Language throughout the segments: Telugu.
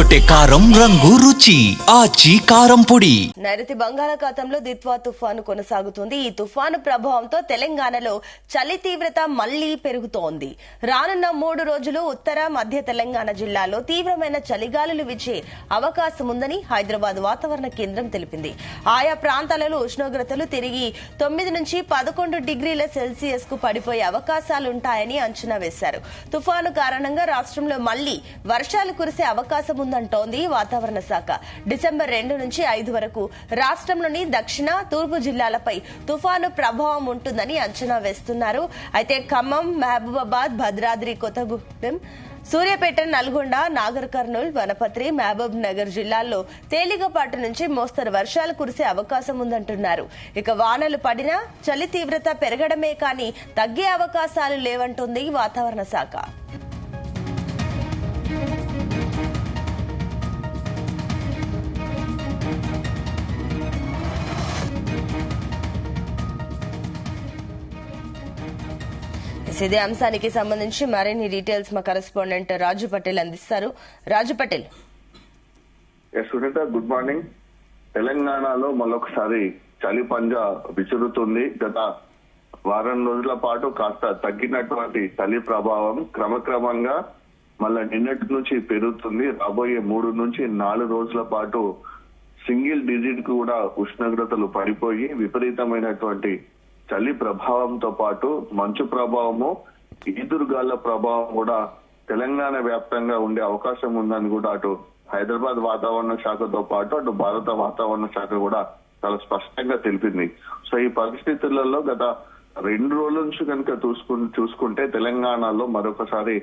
అదరగొట్టే కారం రంగు రుచి ఆచి కారం పొడి. నైరుతి బంగాళాఖాతంలో దిత్వా తుఫాను కొనసాగుతుంది. ఈ తుఫాను ప్రభావంతో తెలంగాణలో చలి తీవ్రత మళ్లీ పెరుగుతోంది. రానున్న 3 రోజులు ఉత్తర మధ్య తెలంగాణ జిల్లాలో తీవ్రమైన చలిగాలులు వీచే అవకాశం ఉందని హైదరాబాద్ వాతావరణ కేంద్రం తెలిపింది. ఆయా ప్రాంతాలలో ఉష్ణోగ్రతలు తిరిగి 9 నుంచి 11 డిగ్రీల సెల్సియస్ కు పడిపోయే అవకాశాలుంటాయని అంచనా వేశారు. తుఫాను కారణంగా రాష్ట్రంలో మళ్లీ వర్షాలు కురిసే అవకాశం ఉందంటోంది వాతావరణ శాఖ. డిసెంబర్ 2 నుంచి 5 వరకు రాష్ట్రంలోని దక్షిణ, తూర్పు జిల్లాలపై తుఫాను ప్రభావం ఉంటుందని అంచనా వేస్తున్నారు. అయితే ఖమ్మం, మహబూబాబాద్, భద్రాద్రి కొత్తగూడెం, సూర్యాపేట, నల్గొండ, నాగర్ కర్నూల్, వనపర్తి, మహబూబ్ నగర్ జిల్లాల్లో తేలికపాటి నుంచి మోస్తరు వర్షాలు కురిసే అవకాశం ఉందంటున్నారు. ఇక వానలు పడినా చలి తీవ్రత పెరగడమే కానీ తగ్గే అవకాశాలు లేవంటోంది వాతావరణ శాఖ. ఇదే అంశానికి సంబంధించి మరిన్ని డీటెయిల్స్ మా కరెస్పాండెంట్ రాజు పటేల్ అందిస్తారు. రాజు పటేల్. Sunitha, good morning. తెలంగాణలో మరొకసారి చలి పంజా విసురుతుంది. గత వారం రోజుల పాటు కాస్త తగ్గినటువంటి చలి ప్రభావం క్రమక్రమంగా మళ్ళా నిన్నటి నుంచి పెరుగుతుంది. రాబోయే 3 నుంచి 4 రోజుల పాటు సింగిల్ డిజిట్ కూడా ఉష్ణోగ్రతలు పడిపోయి విపరీతమైనటువంటి చలి ప్రభావంతో పాటు మంచు ప్రభావము, ఈదురుగాళ్ల ప్రభావం కూడా తెలంగాణ వ్యాప్తంగా ఉండే అవకాశం ఉందని కూడా అటు హైదరాబాద్ వాతావరణ శాఖతో పాటు అటు భారత వాతావరణ శాఖ కూడా చాలా స్పష్టంగా తెలిపింది. సో ఈ పరిస్థితులలో గత 2 రోజుల నుంచి కనుక చూసుకుంటే తెలంగాణలో మరొకసారి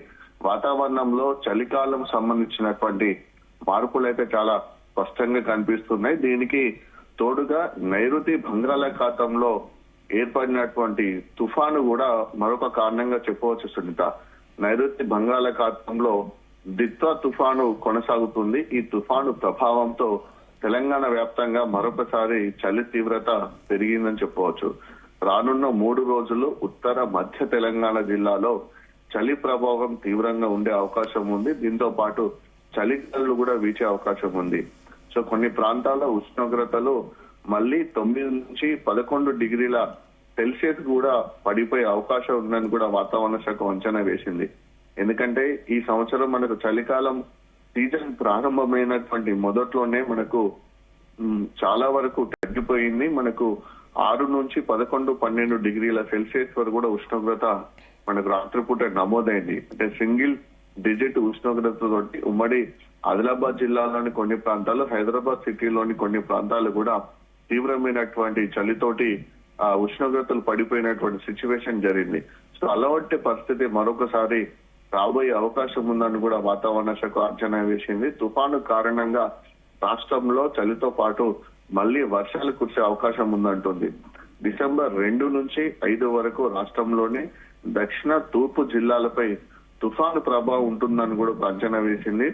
వాతావరణంలో చలికాలం సంబంధించినటువంటి మార్పులైతే చాలా స్పష్టంగా కనిపిస్తున్నాయి. దీనికి తోడుగా నైరుతి బంగాళాఖాతంలో ఏర్పడినటువంటి తుఫాను కూడా మరొక కారణంగా చెప్పవచ్చు సునీత. నైరుతి బంగాళాఖాతంలో దిత్వా తుఫాను కొనసాగుతుంది. ఈ తుఫాను ప్రభావంతో తెలంగాణ వ్యాప్తంగా మరొకసారి చలి తీవ్రత పెరిగిందని చెప్పవచ్చు. రానున్న 3 రోజులు ఉత్తర మధ్య తెలంగాణ జిల్లాలో చలి ప్రభావం తీవ్రంగా ఉండే అవకాశం ఉంది. దీంతో పాటు చలిగాలులు కూడా వీచే అవకాశం ఉంది. సో కొన్ని ప్రాంతాల్లో ఉష్ణోగ్రతలు మళ్ళీ 9 నుంచి 11 డిగ్రీల సెల్సియస్ కూడా పడిపోయే అవకాశం ఉందని కూడా వాతావరణ శాఖ అంచనా వేసింది. ఎందుకంటే ఈ సంవత్సరం మనకు చలికాలం సీజన్ ప్రారంభమైనటువంటి మొదట్లోనే మనకు చాలా వరకు తగ్గిపోయింది. మనకు 6 నుంచి 11, 12 డిగ్రీల సెల్సియస్ వరకు కూడా ఉష్ణోగ్రత మనకు రాత్రిపూట నమోదైంది. అంటే సింగిల్ డిజిట్ ఉష్ణోగ్రతతోటి ఉమ్మడి ఆదిలాబాద్ జిల్లాలోని కొన్ని ప్రాంతాలు, హైదరాబాద్ సిటీలోని కొన్ని ప్రాంతాలు కూడా తీవ్రమైనటువంటి చలితోటి ఉష్ణోగ్రతలు పడిపోయినటువంటి సిచ్యువేషన్ జరిగింది. సో అలాంటి పరిస్థితి మరొకసారి రాబోయే అవకాశం ఉందని కూడా వాతావరణ శాఖ అంచనా వేసింది. తుఫాను కారణంగా రాష్ట్రంలో చలితో పాటు మళ్లీ వర్షాలు కురిసే అవకాశం ఉందంటుంది. డిసెంబర్ 2 నుంచి 5 వరకు రాష్ట్రంలోని దక్షిణ, తూర్పు జిల్లాలపై తుఫాను ప్రభావం ఉంటుందని కూడా అంచనా వేసింది.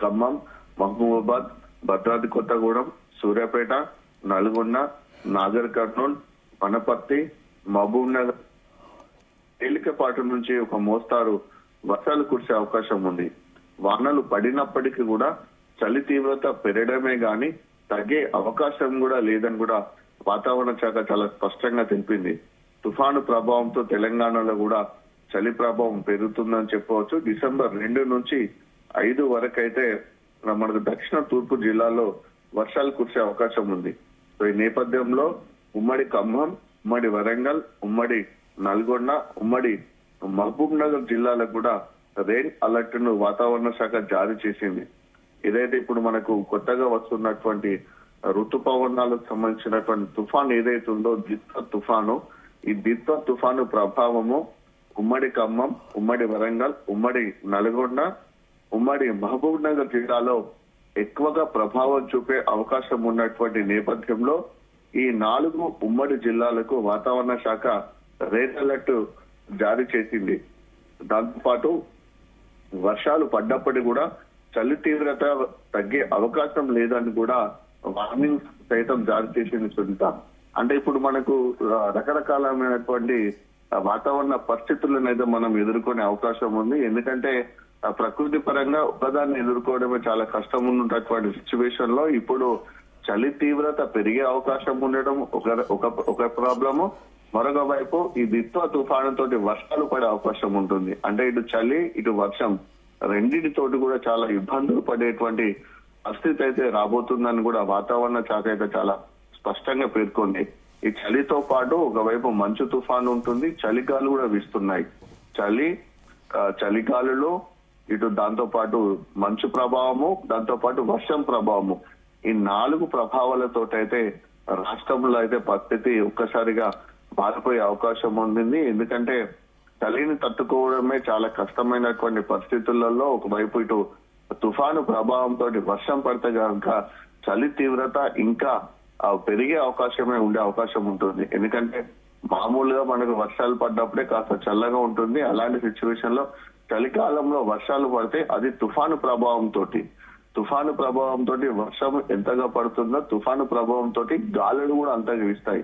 ఖమ్మం, మహబూబాబాద్, భద్రాద్రి కొత్తగూడెం, సూర్యాపేట, నల్గొండ, నాగర్ కర్నూల్, వనపర్తి, మహబూబ్ నగర్ తేలికపాటి నుంచి ఒక మోస్తారు వర్షాలు కురిసే అవకాశం ఉంది. వానలు పడినప్పటికీ కూడా చలి తీవ్రత పెరగడమే గాని తగ్గే అవకాశం కూడా లేదని కూడా వాతావరణ శాఖ చాలా స్పష్టంగా తెలిపింది. తుఫాను ప్రభావంతో తెలంగాణలో కూడా చలి ప్రభావం పెరుగుతుందని చెప్పవచ్చు. డిసెంబర్ 2 నుంచి 5 వరకు అయితే మనకు దక్షిణ, తూర్పు జిల్లాలో వర్షాలు కురిసే అవకాశం ఉంది. సో ఈ నేపథ్యంలో ఉమ్మడి ఖమ్మం, ఉమ్మడి వరంగల్, ఉమ్మడి నల్గొండ, ఉమ్మడి మహబూబ్ నగర్ జిల్లాలకు కూడా రెయిన్ అలర్ట్ ను వాతావరణ శాఖ జారీ చేసింది. ఏదైతే ఇప్పుడు మనకు కొత్తగా వస్తున్నటువంటి ఋతుపవనాలకు సంబంధించినటువంటి తుఫాను ఏదైతే ఉందో దిత్వా తుఫాను, ఈ దిత్వా తుఫాను ప్రభావము ఉమ్మడి ఖమ్మం, ఉమ్మడి వరంగల్, ఉమ్మడి నల్గొండ, ఉమ్మడి మహబూబ్ నగర్ జిల్లాలో ఎక్కువగా ప్రభావం చూపే అవకాశం ఉన్నటువంటి నేపథ్యంలో ఈ 4 ఉమ్మడి జిల్లాలకు వాతావరణ శాఖ రెడ్ అలర్ట్ జారీ చేసింది. దాంతో పాటు వర్షాలు పడ్డప్పటికీ కూడా చలి తీవ్రత తగ్గే అవకాశం లేదని కూడా వార్నింగ్ సైతం జారీ చేసింది సునీత. అంటే ఇప్పుడు మనకు రకరకాలమైనటువంటి వాతావరణ పరిస్థితులను అయితే మనం ఎదుర్కొనే అవకాశం ఉంది. ఎందుకంటే ప్రకృతి పరంగా ఒకదాన్ని ఎదుర్కోవడమే చాలా కష్టం ఉన్నటువంటి సిచ్యువేషన్ లో ఇప్పుడు చలి తీవ్రత పెరిగే అవకాశం ఉండడం ఒక ప్రాబ్లము. మరొక వైపు ఈ దిత్వా తుఫాను తోటి వర్షాలు పడే అవకాశం ఉంటుంది. అంటే ఇటు చలి ఇటు వర్షం రెండింటితోటి కూడా చాలా ఇబ్బందులు పడేటువంటి పరిస్థితి అయితే రాబోతుందని కూడా వాతావరణ శాఖ అయితే చాలా స్పష్టంగా పేర్కొంది. ఈ చలితో పాటు ఒకవైపు మంచు తుఫాను ఉంటుంది, చలిగాలు కూడా వీస్తున్నాయి. చలిగాలులు ఇటు దాంతో పాటు మంచు ప్రభావము, దాంతో పాటు వర్షం ప్రభావము, ఈ 4 ప్రభావాలతోటైతే రాష్ట్రంలో అయితే పరిస్థితి ఒక్కసారిగా మారిపోయే అవకాశం ఉంది. ఎందుకంటే చలిని తట్టుకోవడమే చాలా కష్టమైనటువంటి పరిస్థితులలో ఒకవైపు ఇటు తుఫాను ప్రభావంతో వర్షం పడితే కనుక చలి తీవ్రత ఇంకా పెరిగే అవకాశమే ఉండే అవకాశం ఉంటుంది. ఎందుకంటే మామూలుగా మనకు వర్షాలు పడ్డప్పుడే కాస్త చల్లగా ఉంటుంది. అలాంటి సిచ్యువేషన్ లో చలికాలంలో వర్షాలు పడితే అది తుఫాను ప్రభావంతో వర్షం ఎంతగా పడుతుందో తుఫాను ప్రభావంతో గాలులు కూడా అంతగా వీస్తాయి.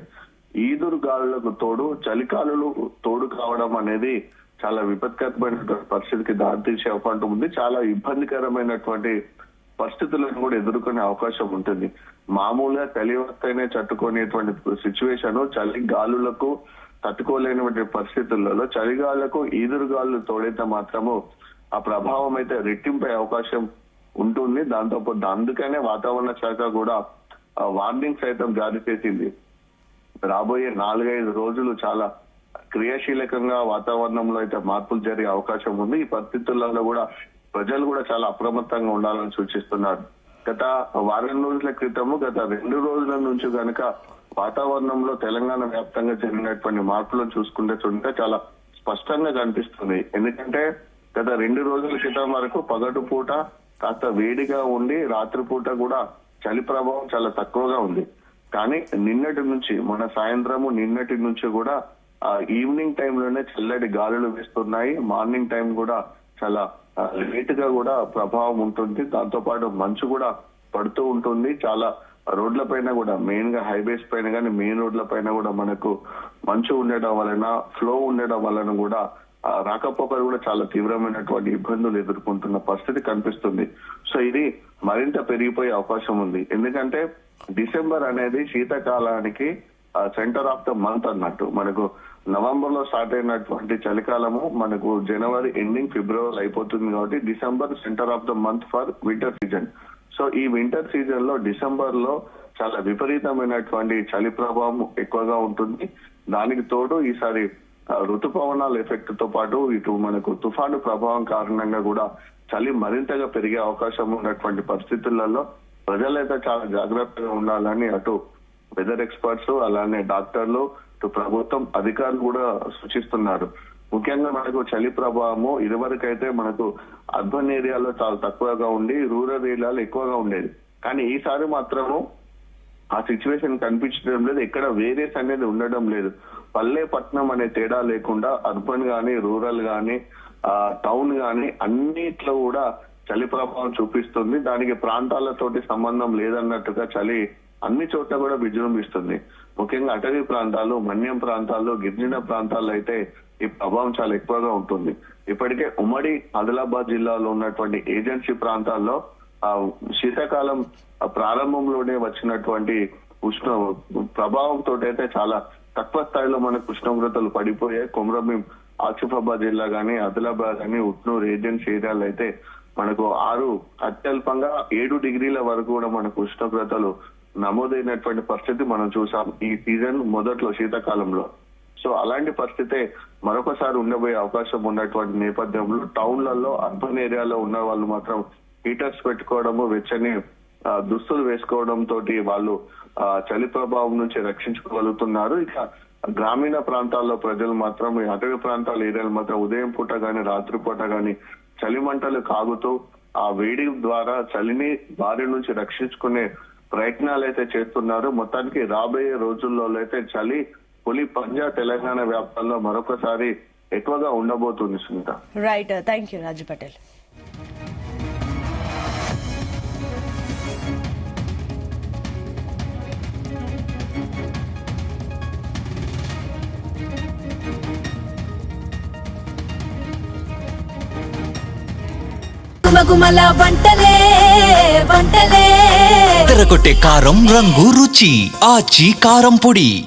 ఈదురు గాలులకు తోడు చలికాలులు తోడు కావడం అనేది చాలా విపత్కరమైనటువంటి పరిస్థితికి దారితీసే అవకాశం ఉంది. చాలా ఇబ్బందికరమైనటువంటి పరిస్థితులను కూడా ఎదుర్కొనే అవకాశం ఉంటుంది. మామూలుగా చలి వస్తేనే తట్టుకునేటువంటి సిచ్యువేషన్ చలి గాలులకు తట్టుకోలేనటువంటి పరిస్థితులలో చలిగాళ్లకు ఈదురుగాలు తోడైతే మాత్రము ఆ ప్రభావం అయితే రెట్టింపే అవకాశం ఉంటుంది. దాంతోపాటు అందుకనే వాతావరణ శాఖ కూడా వార్నింగ్ సైతం జారీ చేసింది. రాబోయే 4-5 రోజులు చాలా క్రియాశీలకంగా వాతావరణంలో అయితే మార్పులు జరిగే అవకాశం ఉంది. ఈ పరిస్థితులలో కూడా ప్రజలు కూడా చాలా అప్రమత్తంగా ఉండాలని సూచిస్తున్నారు. గత వారం రోజుల క్రితము గత 2 రోజుల నుంచి గనక వాతావరణంలో తెలంగాణ వ్యాప్తంగా జరిగినటువంటి మార్పులను చూసుకుంటే చాలా స్పష్టంగా కనిపిస్తుంది. ఎందుకంటే గత 2 రోజుల క్రితం వరకు పగటి పూట కాస్త వేడిగా ఉండి రాత్రిపూట కూడా చలి ప్రభావం చాలా తక్కువగా ఉంది. కానీ నిన్నటి నుంచి మన సాయంత్రము నిన్నటి నుంచి కూడా ఈవినింగ్ టైంలోనే చల్లటి గాలులు వీస్తున్నాయి. మార్నింగ్ టైం కూడా చాలా లేట్ గా కూడా ప్రభావం ఉంటుంది. దాంతో పాటు మంచు కూడా పడుతూ ఉంటుంది. చాలా రోడ్ల పైన కూడా మెయిన్ గా హైవేస్ పైన కానీ మెయిన్ రోడ్ల పైన కూడా మనకు మంచు ఉండడం వలన ఫ్లో ఉండడం వలన కూడా రాకపోకలు కూడా చాలా తీవ్రమైనటువంటి ఇబ్బందులు ఎదుర్కొంటున్న పరిస్థితి కనిపిస్తుంది. సో ఇది మరింత పెరిగిపోయే అవకాశం ఉంది. ఎందుకంటే డిసెంబర్ అనేది శీతాకాలానికి సెంటర్ ఆఫ్ ద మంత్ అన్నట్టు. మనకు నవంబర్ లో స్టార్ట్ అయినటువంటి చలికాలము మనకు జనవరి ఎండింగ్ ఫిబ్రవరి అయిపోతుంది. కాబట్టి December centre of the month for winter season. So ఈ వింటర్ సీజన్ లో డిసెంబర్ లో చాలా విపరీతమైనటువంటి చలి ప్రభావం ఎక్కువగా ఉంటుంది. దానికి తోడు ఈసారి ఋతుపవనాల ఎఫెక్ట్ తో పాటు ఇటు మనకు తుఫాను ప్రభావం కారణంగా కూడా చలి మరింతగా పెరిగే అవకాశం ఉన్నటువంటి పరిస్థితులలో ప్రజలైతే చాలా జాగ్రత్తగా ఉండాలని అటు వెదర్ ఎక్స్పర్ట్స్ అలానే డాక్టర్లు ఇటు ప్రభుత్వం అధికారులు కూడా సూచిస్తున్నారు. ముఖ్యంగా మనకు చలి ప్రభావము ఇదివరకైతే మనకు అర్బన్ ఏరియాలో చాలా తక్కువగా ఉండి రూరల్ ఏరియాలో ఎక్కువగా ఉండేది. కానీ ఈసారి మాత్రము ఆ సిచ్యువేషన్ కనిపించడం లేదు. ఎక్కడ వేరియస్ అనేది ఉండడం లేదు. పల్లె పట్టణం అనే తేడా లేకుండా అర్బన్ గానీ రూరల్ గానీ టౌన్ గానీ అన్నిట్లో కూడా చలి ప్రభావం చూపిస్తుంది. దానికి ప్రాంతాలతోటి సంబంధం లేదన్నట్టుగా చలి అన్ని చోట్ల కూడా విజృంభిస్తుంది. ముఖ్యంగా అటవీ ప్రాంతాలు, మన్యం ప్రాంతాల్లో, గిరిజన ప్రాంతాల్లో అయితే ఈ ప్రభావం చాలా ఎక్కువగా ఉంటుంది. ఇప్పటికే ఉమ్మడి ఆదిలాబాద్ జిల్లాలో ఉన్నటువంటి ఏజెన్సీ ప్రాంతాల్లో శీతాకాలం ప్రారంభంలోనే వచ్చినటువంటి ప్రభావంతో అయితే చాలా తక్కువ స్థాయిలో మనకు ఉష్ణోగ్రతలు పడిపోయాయి. కొమరంభీం, ఆసిఫాబాద్ జిల్లా గానీ, ఆదిలాబాద్ గానీ, ఉట్నూరు ఏజెన్సీ ఏరియాలో అయితే మనకు అత్యల్పంగా 7 డిగ్రీల వరకు కూడా మనకు ఉష్ణోగ్రతలు నమోదైనటువంటి పరిస్థితి మనం చూసాం ఈ సీజన్ మొదట్లో శీతాకాలంలో. సో అలాంటి పరిస్థితే మరొకసారి ఉండబోయే అవకాశం ఉన్నటువంటి నేపథ్యంలో టౌన్లలో, అర్బన్ ఏరియాలో ఉన్న వాళ్ళు మాత్రం హీటర్స్ పెట్టుకోవడము, వెచ్చని దుస్తులు వేసుకోవడం తోటి వాళ్ళు చలి ప్రభావం నుంచి రక్షించుకోగలుగుతున్నారు. ఇక గ్రామీణ ప్రాంతాల్లో ప్రజలు మాత్రం ఈ అటవీ ప్రాంతాల ఏరియాలు మాత్రం ఉదయం పూట గానీ రాత్రిపూట గానీ చలి మంటలు కాగుతూ ఆ వేడి ద్వారా చలిని బారి నుంచి రక్షించుకునే ప్రయత్నాలు అయితే చేస్తున్నారు. మొత్తానికి రాబోయే రోజుల్లో అయితే చలి పులి పంజా తెలంగాణ వ్యాప్తంలో మరొకసారి ఎక్కువగా ఉండబోతుంది. సునీత, రైట్, థ్యాంక్ యూ రాజు పటేల్. గుమగుమల వంటలే వంటలే తెరకొట్టే కారం రంగు రుచి ఆచి కారం పొడి.